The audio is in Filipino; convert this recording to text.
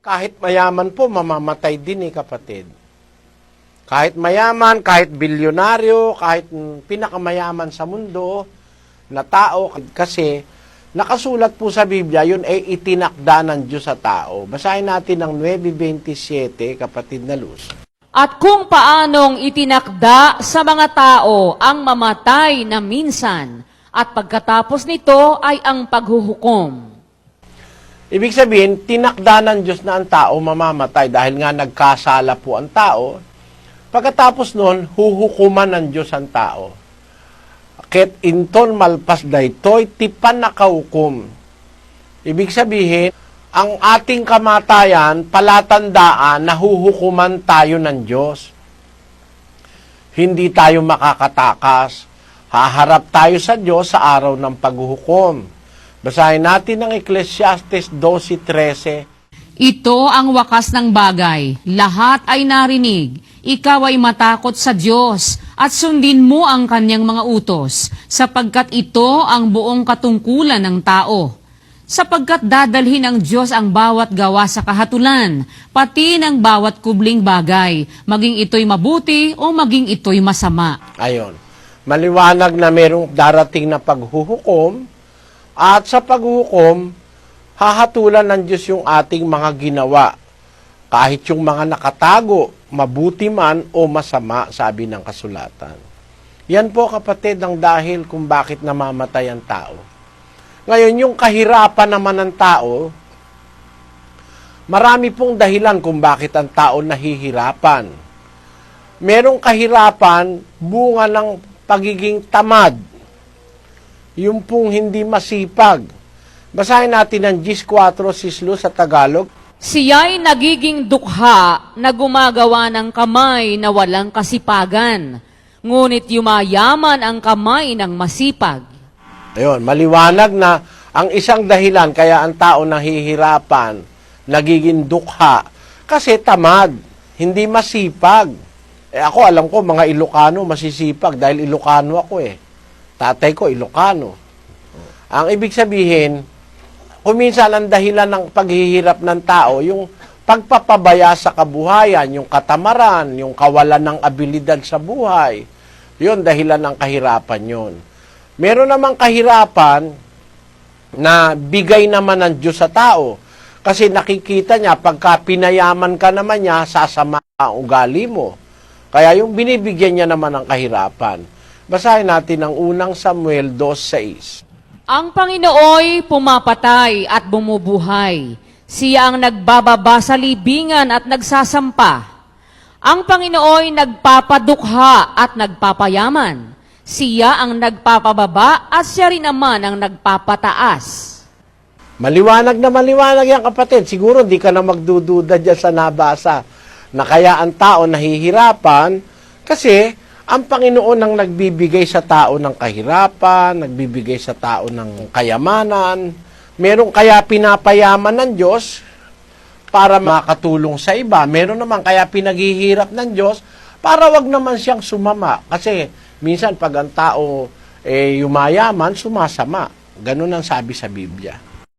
Kahit mayaman po, mamamatay din kapatid. Kahit mayaman, kahit bilyonaryo, kahit pinakamayaman sa mundo na tao, kasi nakasulat po sa Biblia, yun ay itinakda ng Diyos sa tao. Basahin natin ang 9:27, kapatid na Luz. At kung paanong itinakda sa mga tao ang mamatay na minsan, at pagkatapos nito ay ang paghuhukom. Ibig sabihin, tinakda ng Diyos na ang tao mamamatay dahil nga nagkasala po ang tao. Pagkatapos nun, huhukuman ng Diyos ang tao. Ket inton malpas daytoy tipan nakaukom. Ibig sabihin, ang ating kamatayan, palatandaan na huhukuman tayo ng Diyos. Hindi tayo makakatakas. Haharap tayo sa Diyos sa araw ng paghuhukom. Basahin natin ang Ecclesiastes 12:13. Ito ang wakas ng bagay. Lahat ay narinig. Ikaw ay matakot sa Diyos at sundin mo ang kanyang mga utos, sapagkat ito ang buong katungkulan ng tao. Sapagkat dadalhin ng Diyos ang bawat gawa sa kahatulan, pati ng bawat kubling bagay, maging ito'y mabuti o maging ito'y masama. Ayon. Maliwanag na mayroong darating na paghuhukom, at sa paghuhukom, hahatulan ng Diyos yung ating mga ginawa. Kahit yung mga nakatago, mabuti man o masama, sabi ng kasulatan. Yan po kapatid ang dahil kung bakit namamatay ang tao. Ngayon, yung kahirapan naman ng tao, marami pong dahilan kung bakit ang tao nahihirapan. Merong kahirapan, bunga ng pagiging tamad. Yung pong hindi masipag. Basahin natin ang 10:4 sa Tagalog. Siya'y nagiging dukha na gumagawa ng kamay na walang kasipagan, ngunit yumayaman ang kamay ng masipag. Ayun, maliwanag na ang isang dahilan kaya ang tao nahihirapan, nagiging dukha, kasi tamad, hindi masipag. Ako, alam ko, mga Ilocano masisipag dahil Ilocano ako Tatay ko, Ilocano. Ang ibig sabihin, kuminsan ang dahilan ng paghihirap ng tao, yung pagpapabaya sa kabuhayan, yung katamaran, yung kawalan ng abilidad sa buhay. Yun, dahilan ng kahirapan yun. Meron namang kahirapan na bigay naman ng Diyos sa tao. Kasi nakikita niya, pagka pinayaman ka naman niya, sasama ang ugali mo. Kaya yung binibigyan niya naman ng kahirapan. Basahin natin ang unang Samuel 2:6. Ang Panginooy pumapatay at bumubuhay. Siya ang nagbababa sa libingan at nagsasampa. Ang Panginooy nagpapadukha at nagpapayaman. Siya ang nagpapababa at siya rin naman ang nagpapataas. Maliwanag na maliwanag yan kapatid. Siguro di ka na magdududa dyan sa nabasa na kaya ang tao nahihirapan kasi ang Panginoon ang nagbibigay sa tao ng kahirapan, nagbibigay sa tao ng kayamanan. Meron kaya pinapayaman ng Diyos para makatulong sa iba. Meron naman kaya pinaghihirap ng Diyos para wag naman siyang sumama. Kasi minsan pag ang tao yumayaman, sumasama. Ganun ang sabi sa Biblia.